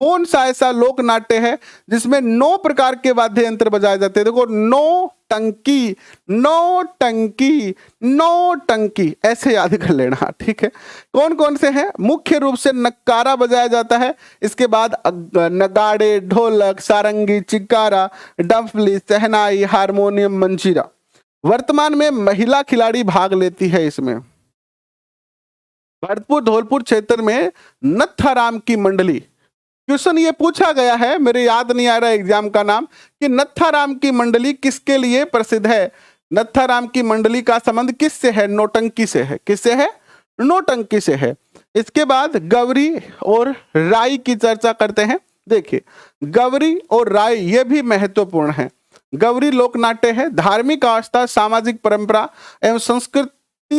कौन सा ऐसा लोक नाट्य है जिसमें 9 प्रकार के वाद्य यंत्र बजाए जाते हैं। देखो, नौटंकी, नौटंकी, नौटंकी, ऐसे याद कर लेना, ठीक है। कौन कौन से हैं, मुख्य रूप से नक्कारा बजाया जाता है, इसके बाद नगाड़े, ढोलक, सारंगी, चिक्कारा, डफली, शहनाई, हारमोनियम, मंजीरा। वर्तमान में महिला खिलाड़ी भाग लेती है इसमें। भरतपुर धौलपुर क्षेत्र में नत्थाराम की मंडली। क्वेश्चन ये पूछा गया है, मेरे याद नहीं आ रहा एग्जाम का नाम, कि नत्थाराम की मंडली किसके लिए प्रसिद्ध है। नत्थाराम की मंडली का संबंध किससे है, नौटंकी से है। किससे है, नौटंकी से है। इसके बाद गौरी और राई की चर्चा करते हैं। देखिए, गौरी और राई ये भी महत्वपूर्ण है। गौरी लोक नाट्य है, धार्मिक आस्था, सामाजिक परंपरा एवं संस्कृति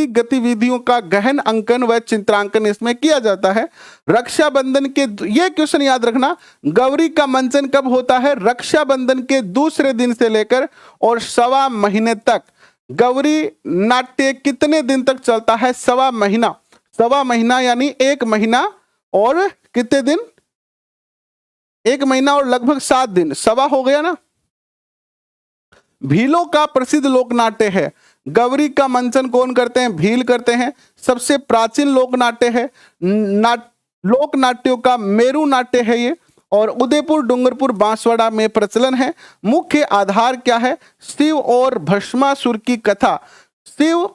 गतिविधियों का गहन अंकन व चित्रांकन इसमें किया जाता है। रक्षाबंधन के, ये क्वेश्चन याद रखना, गौरी का मंचन कब होता है, रक्षाबंधन के दूसरे दिन से लेकर और 1.25 महीने तक। गौरी नाट्य कितने दिन तक चलता है, 1.25 महीना। 1.25 महीना यानी 1 महीना और कितने दिन, 1 महीना और लगभग 7 दिन, 1.25 हो गया ना। भीलों का प्रसिद्ध लोक नाट्य है। गौरी का मंचन कौन करते हैं, भील करते हैं। सबसे प्राचीन लोक नाट्य है। लोक नाट्यों का मेरु नाट्य है ये, और उदयपुर, डूंगरपुर, बांसवाड़ा में प्रचलन है। मुख्य आधार क्या है? शिव और भस्मासुर की कथा। शिव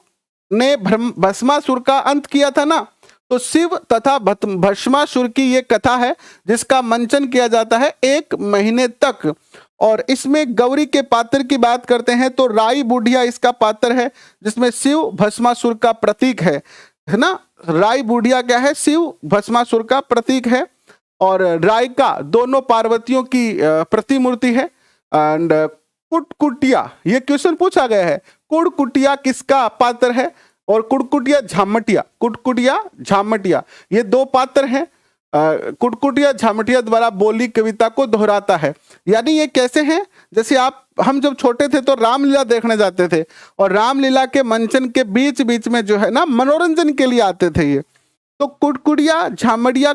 ने भस्मासुर का अंत किया था ना, तो शिव तथा भस्मासुर की ये कथा है जिसका मंचन किया जाता है 1 महीने तक। और इसमें गौरी के पात्र की बात करते हैं तो राई बुढ़िया इसका पात्र है, जिसमें शिव भस्मासुर का प्रतीक है ना। राई बुढ़िया क्या है? शिव भस्मासुर का प्रतीक है। और रायका दोनों पार्वतियों की प्रतिमूर्ति है। एंड कुटकुटिया, ये क्वेश्चन पूछा गया है, कुड़कुटिया किसका पात्र है? और कुड़कुटिया झामटिया, कुटकुटिया झामटिया, ये 2 पात्र हैं। कुटकुटिया झामटिया द्वारा बोली कविता को दोहराता है। यानी ये कैसे हैं? जैसे हम जब छोटे थे तो रामलीला देखने जाते थे, और रामलीला के मंचन के बीच बीच में जो है ना मनोरंजन के लिए आते थे ये। तो कुटकुटिया झामटिया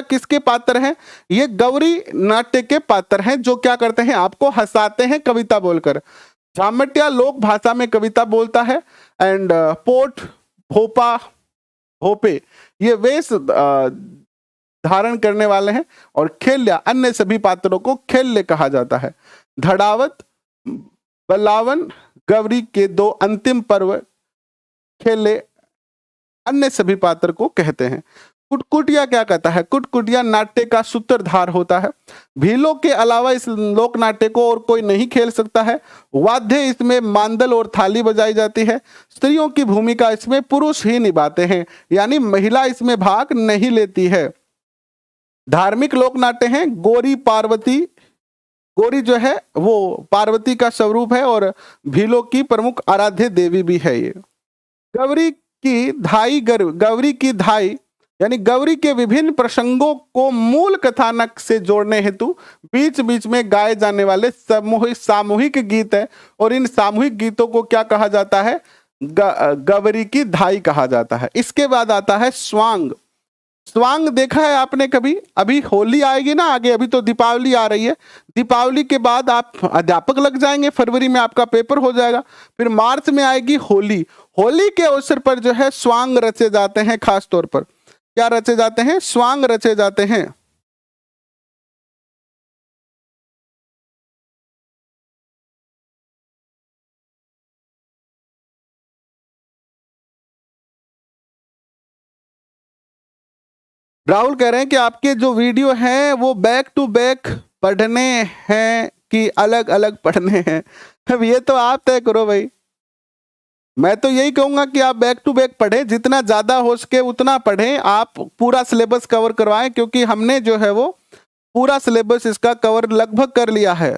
किसके पात्र हैं? ये गौरी नाट्य के पात्र हैं, जो क्या करते हैं? आपको हंसाते हैं कविता बोलकर। झामटिया लोक भाषा में कविता बोलता है। एंड पोट, भोपा, भोपे ये वेश धारण करने वाले हैं। और खेल्या, अन्य सभी पात्रों को खेल्य कहा जाता है। धड़ावत, बलावन, गौरी के 2 अंतिम पर्व खेले अन्य सभी पात्र को कहते हैं। कुटकुटिया क्या कहता है? कुटकुटिया नाट्य का सूत्रधार होता है। भीलों के अलावा इस लोक नाट्य को और कोई नहीं खेल सकता है। वाद्य इसमें मांदल और थाली बजाई जाती है। स्त्रियों की भूमिका इसमें पुरुष ही निभाते हैं, यानी महिला इसमें भाग नहीं लेती है। धार्मिक लोक नाट्य हैं। गौरी पार्वती, गौरी जो है वो पार्वती का स्वरूप है और भीलों की प्रमुख आराध्य देवी भी है ये। गौरी की धाई यानी गौरी के विभिन्न प्रसंगों को मूल कथानक से जोड़ने हेतु बीच बीच में गाए जाने वाले सामूहिक गीत है। और इन सामूहिक गीतों को क्या कहा जाता है? गौरी की धाई कहा जाता है। इसके बाद आता है स्वांग। स्वांग देखा है आपने कभी? अभी होली आएगी ना आगे, अभी तो दीपावली आ रही है। दीपावली के बाद आप अध्यापक लग जाएंगे, फरवरी में आपका पेपर हो जाएगा, फिर मार्च में आएगी होली। होली के अवसर पर जो है स्वांग रचे जाते हैं। खास तौर पर क्या रचे जाते हैं? स्वांग रचे जाते हैं। राहुल कह रहे हैं कि आपके जो वीडियो हैं वो बैक टू बैक पढ़ने हैं कि अलग अलग पढ़ने हैं? अब ये तो आप तय करो भाई। मैं तो यही कहूंगा कि आप बैक टू बैक पढ़ें, जितना ज्यादा हो सके उतना पढ़ें। आप पूरा सिलेबस कवर करवाएं, क्योंकि हमने जो है वो पूरा सिलेबस इसका कवर लगभग कर लिया है।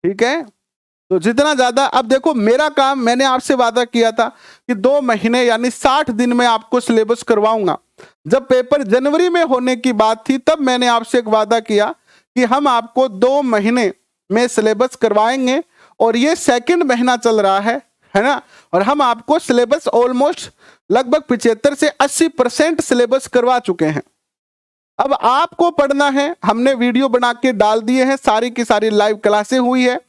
ठीक है, तो जितना ज्यादा, अब देखो मेरा काम, मैंने आपसे वादा किया था कि 2 महीने यानी 60 दिन में आपको सिलेबस करवाऊंगा। जब पेपर जनवरी में होने की बात थी तब मैंने आपसे एक वादा किया कि हम आपको 2 महीने में सिलेबस करवाएंगे। और ये 2nd महीना चल रहा है ना। और हम आपको सिलेबस ऑलमोस्ट लगभग 75 से 80% सिलेबस करवा चुके हैं। अब आपको पढ़ना है। हमने वीडियो बना के डाल दिए हैं, सारी की सारी लाइव क्लासें हुई है,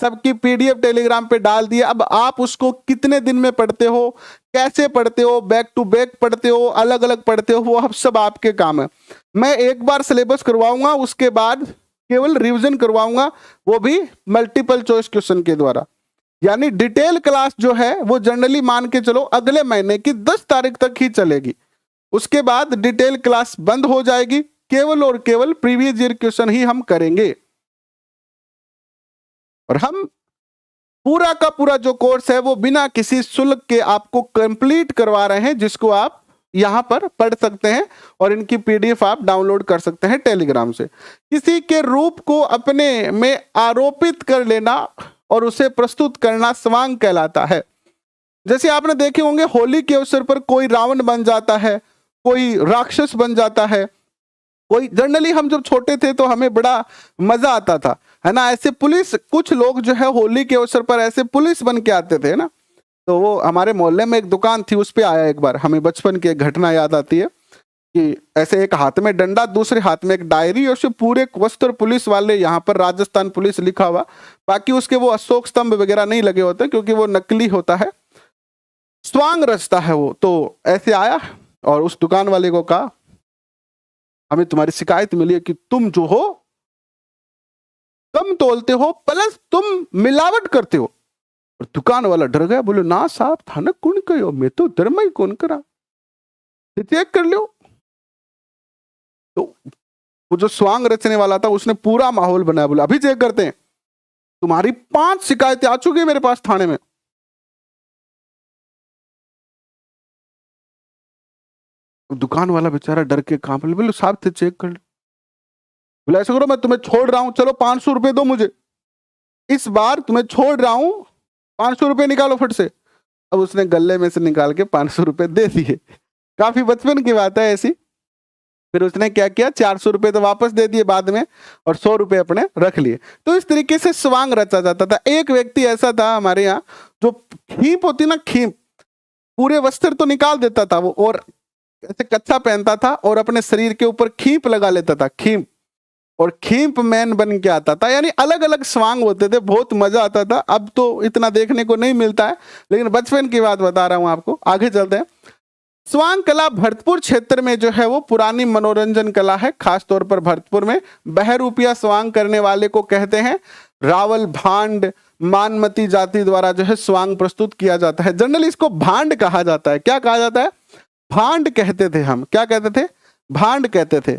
सबकी PDF टेलीग्राम पे डाल दिए। अब आप उसको कितने दिन में पढ़ते हो, कैसे पढ़ते हो, बैक टू बैक पढ़ते हो, अलग अलग पढ़ते हो, वो अब सब आपके काम है। मैं एक बार सिलेबस करवाऊंगा, उसके बाद केवल रिवीजन करवाऊंगा, वो भी मल्टीपल चॉइस क्वेश्चन के द्वारा। यानी डिटेल क्लास जो है वो जनरली मान के चलो अगले महीने की 10 तारीख तक ही चलेगी। उसके बाद डिटेल क्लास बंद हो जाएगी, केवल और केवल प्रीवियस ईयर क्वेश्चन ही हम करेंगे। और हम पूरा का पूरा जो कोर्स है वो बिना किसी शुल्क के आपको कंप्लीट करवा रहे हैं, जिसको आप यहां पर पढ़ सकते हैं और इनकी PDF आप डाउनलोड कर सकते हैं टेलीग्राम से। किसी के रूप को अपने में आरोपित कर लेना और उसे प्रस्तुत करना स्वांग कहलाता है। जैसे आपने देखे होंगे होली के अवसर पर कोई रावण बन जाता है, कोई राक्षस बन जाता है, कोई, जनरली हम जब छोटे थे तो हमें बड़ा मजा आता था, है ना। ऐसे पुलिस, कुछ लोग जो है होली के अवसर पर ऐसे पुलिस बन के आते थे ना। तो वो हमारे मोहल्ले में एक दुकान थी, उस पे आया एक बार, हमें बचपन की एक घटना याद आती है कि ऐसे एक हाथ में डंडा, दूसरे हाथ में एक डायरी, और उससे पूरे वस्त्र पुलिस वाले, यहाँ पर राजस्थान पुलिस लिखा हुआ, बाकी उसके वो अशोक स्तंभ वगैरह नहीं लगे होते क्योंकि वो नकली होता है। स्वांग रचता है वो। तो ऐसे आया और उस दुकान वाले को कहा, हमें तुम्हारी शिकायत मिली है कि तुम जो हो कम तोलते हो प्लस तुम मिलावट करते हो। और दुकान वाला डर गया, बोले ना साहब थाना कौन कहो, मैं तो धर्म ही कौन करा, चेक कर लो। तो वो जो स्वांग रचने वाला था उसने पूरा माहौल बनाया, बोला अभी चेक करते हैं, तुम्हारी 5 शिकायतें आ चुकी है मेरे पास थाने में। दुकान वाला बेचारा डर के कांप, बोले साहब थे चेक कर लो। बोले ऐसा करो, मैं तुम्हें छोड़ रहा हूं, चलो 500 रुपए दो मुझे, इस बार तुम्हें छोड़ रहा हूं, 500 रुपए निकालो फट से। अब उसने गले में से निकाल के 500 रुपए दे दिए। काफी बचपन की बात है ऐसी। फिर उसने क्या किया, 400 रुपए तो वापस दे दिए बाद में और 100 रुपए अपने रख लिए। तो इस तरीके से स्वांग रचा जाता था। एक व्यक्ति ऐसा था हमारे यहाँ, जो खींप होती ना, खींप, पूरे वस्त्र तो निकाल देता था वो, और ऐसे कच्चा पहनता था और अपने शरीर के ऊपर खींप लगा लेता था, खींप, और खींप मैन बन के आता था। यानी अलग अलग स्वांग होते थे, बहुत मजा आता था। अब तो इतना देखने को नहीं मिलता है, लेकिन बचपन की बात बता रहा हूं आपको। आगे चलते हैं। स्वांग कला भरतपुर क्षेत्र में जो है वो पुरानी मनोरंजन कला है। खासतौर पर भरतपुर में बहरूपिया स्वांग करने वाले को कहते हैं। रावल, भांड, मानमती जाति द्वारा जो है स्वांग प्रस्तुत किया जाता है। जनरली इसको भांड कहा जाता है। क्या कहा जाता है? भांड कहते थे हम। क्या कहते थे? भांड कहते थे,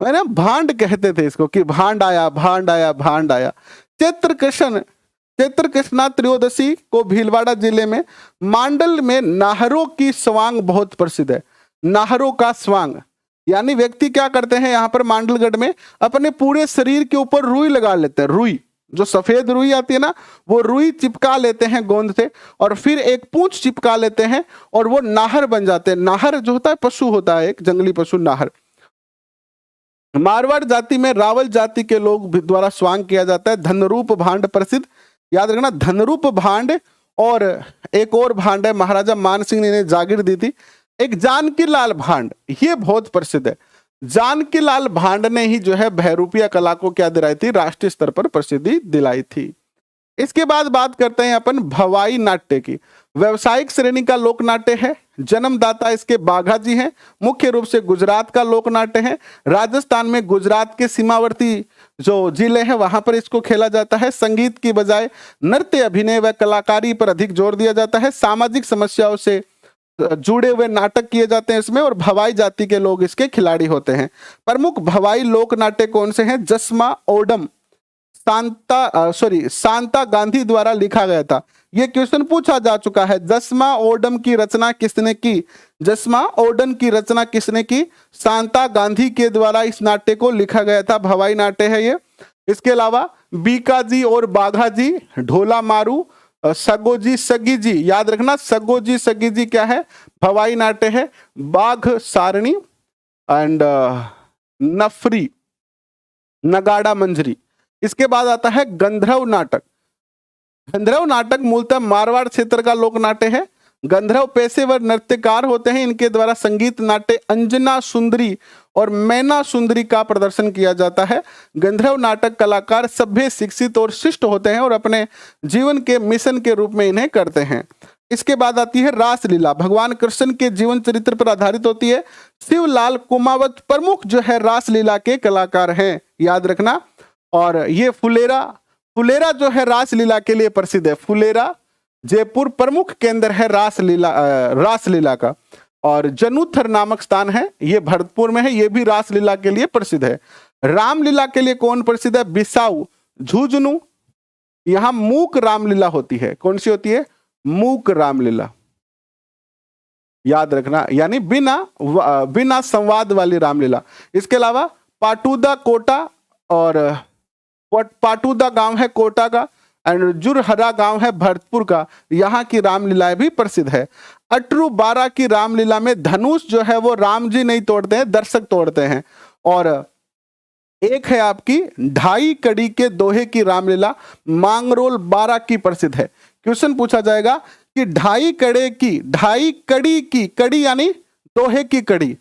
है ना, भांड कहते थे इसको, कि भांड आया, भांड आया, भांड आया। चैत्र कृष्णा त्रयोदशी को भीलवाड़ा जिले में मांडल में नाहरों की स्वांग बहुत प्रसिद्ध है। नाहरों का स्वांग यानी व्यक्ति क्या करते हैं यहाँ पर मांडलगढ़ में, अपने पूरे शरीर के ऊपर रुई लगा लेते हैं। रुई, जो सफेद रुई आती है ना, वो रुई चिपका लेते हैं गोंद से, और फिर एक पूंछ चिपका लेते हैं और वो नाहर बन जाते हैं। नाहर जो होता है पशु होता है, एक जंगली पशु नाहर। मारवाड़ जाति में रावल जाति के लोग द्वारा स्वांग किया जाता है। धनरूप भांड प्रसिद्ध, याद रखना, धनरूप भांड। और एक और भांड है, महाराजा मान सिंह ने जागीर दी थी, एक जानकी लाल भांड, ये बहुत प्रसिद्ध है। जानकी लाल भांड ने ही जो है बहरूपिया कला को क्या दिलाई थी, राष्ट्रीय स्तर पर प्रसिद्धि दिलाई थी। इसके बाद बात करते हैं अपन भवाई नाट्य की। व्यवसायिक श्रेणी का लोक नाट्य है। जन्मदाता इसके बाघा जी हैं। मुख्य रूप से गुजरात का लोक नाट्य है। राजस्थान में गुजरात के सीमावर्ती जो जिले हैं वहां पर इसको खेला जाता है। संगीत की बजाय नृत्य, अभिनय व कलाकारी पर अधिक जोर दिया जाता है। सामाजिक समस्याओं से जुड़े हुए नाटक किए जाते हैं इसमें, और भवाई जाति के लोग इसके खिलाड़ी होते हैं। प्रमुख भवाई लोक नाट्य कौन से हैं? जसमा ओडम शांता गांधी द्वारा लिखा गया था। यह क्वेश्चन पूछा जा चुका है। जसमा ओडम की रचना किसने की? जसमा ओडम की रचना किसने की? शांता गांधी के द्वारा इस नाट्य को लिखा गया था। भवाई नाट्य है ये। इसके अलावा बीका जी और बाघा जी, ढोला मारू, सगोजी सगी जी, याद रखना, सगोजी सगी जी क्या है? भवाई नाट्य है। बाघ सारणी एंड नफरी, नगाड़ा मंजरी। इसके बाद आता है गंधर्व नाटक। गंधर्व नाटक मूलतः मारवाड़ क्षेत्र का लोक नाट्य है। गंधर्व पेशेवर नृत्यकार होते हैं। इनके द्वारा संगीत नाट्य अंजना सुंदरी और मैना सुंदरी का प्रदर्शन किया जाता है। गंधर्व नाटक कलाकार सभ्य, शिक्षित और शिष्ट होते हैं और अपने जीवन के मिशन के रूप में इन्हें करते हैं। इसके बाद आती है रासलीला। भगवान कृष्ण के जीवन चरित्र पर आधारित होती है। शिवलाल कुमावत प्रमुख जो है रासलीला के कलाकार हैं, याद रखना। और ये फुलेरा जो है रासलीला के लिए प्रसिद्ध है। फुलेरा जयपुर प्रमुख केंद्र है रासलीला का। और जनुथर नामक स्थान है, ये भरतपुर में है, ये भी रासलीला के लिए प्रसिद्ध है। रामलीला के लिए कौन प्रसिद्ध है? बिसाऊ, झुंझुनू। यहां मूक रामलीला होती है। कौन सी होती है? मूक रामलीला, याद रखना, यानी बिना संवाद वाली रामलीला। इसके अलावा पाटूदा कोटा, और पाटूदा गांव है कोटा का, एंड जुरहरा गांव है भरतपुर का, यहाँ की रामलीला भी प्रसिद्ध है। अटरू 12 की रामलीला में धनुष जो है वो राम जी नहीं तोड़ते हैं, दर्शक तोड़ते हैं। और एक है आपकी ढाई कड़ी के दोहे की रामलीला, मांगरोल 12 की प्रसिद्ध है। क्वेश्चन पूछा जाएगा कि ढाई कड़ी की, कड़ी यानी दोहे की कड़ी,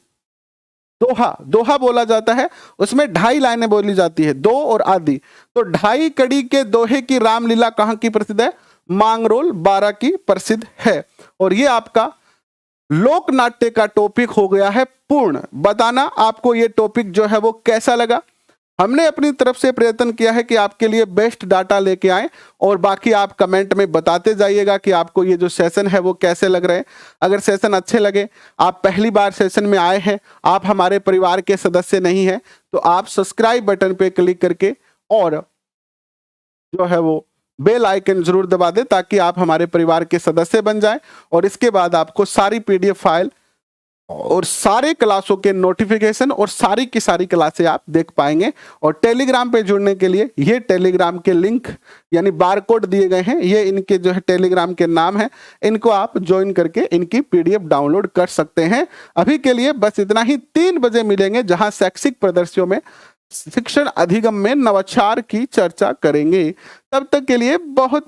दोहा बोला जाता है, उसमें 2.5 लाइनें बोली जाती है, 2 और आदि। तो ढाई कड़ी के दोहे की रामलीला कहाँ की प्रसिद्ध है? मांगरोल बारा की प्रसिद्ध है। और ये आपका लोक नाट्य का टॉपिक हो गया है पूर्ण। बताना आपको ये टॉपिक जो है वो कैसा लगा। हमने अपनी तरफ से प्रयत्न किया है कि आपके लिए बेस्ट डाटा लेके आए, और बाकी आप कमेंट में बताते जाइएगा कि आपको ये जो सेशन है वो कैसे लग रहे हैं। अगर सेशन अच्छे लगे, आप पहली बार सेशन में आए हैं, आप हमारे परिवार के सदस्य नहीं हैं, तो आप सब्सक्राइब बटन पे क्लिक करके और जो है वो बेल आइकन जरूर दबा दें, ताकि आप हमारे परिवार के सदस्य बन जाएं। और इसके बाद आपको सारी पीडीएफ फाइल और सारे क्लासों के नोटिफिकेशन और सारी की सारी क्लासें आप देख पाएंगे। और टेलीग्राम पे जुड़ने के लिए ये टेलीग्राम के लिंक यानी बारकोड दिए गए हैं, ये इनके जो है टेलीग्राम के नाम है, इनको आप ज्वाइन करके इनकी पीडीएफ डाउनलोड कर सकते हैं। अभी के लिए बस इतना ही। 3 बजे मिलेंगे, जहां शैक्षिक प्रदर्शनों में शिक्षण अधिगम में नवाचार की चर्चा करेंगे। तब तक के लिए बहुत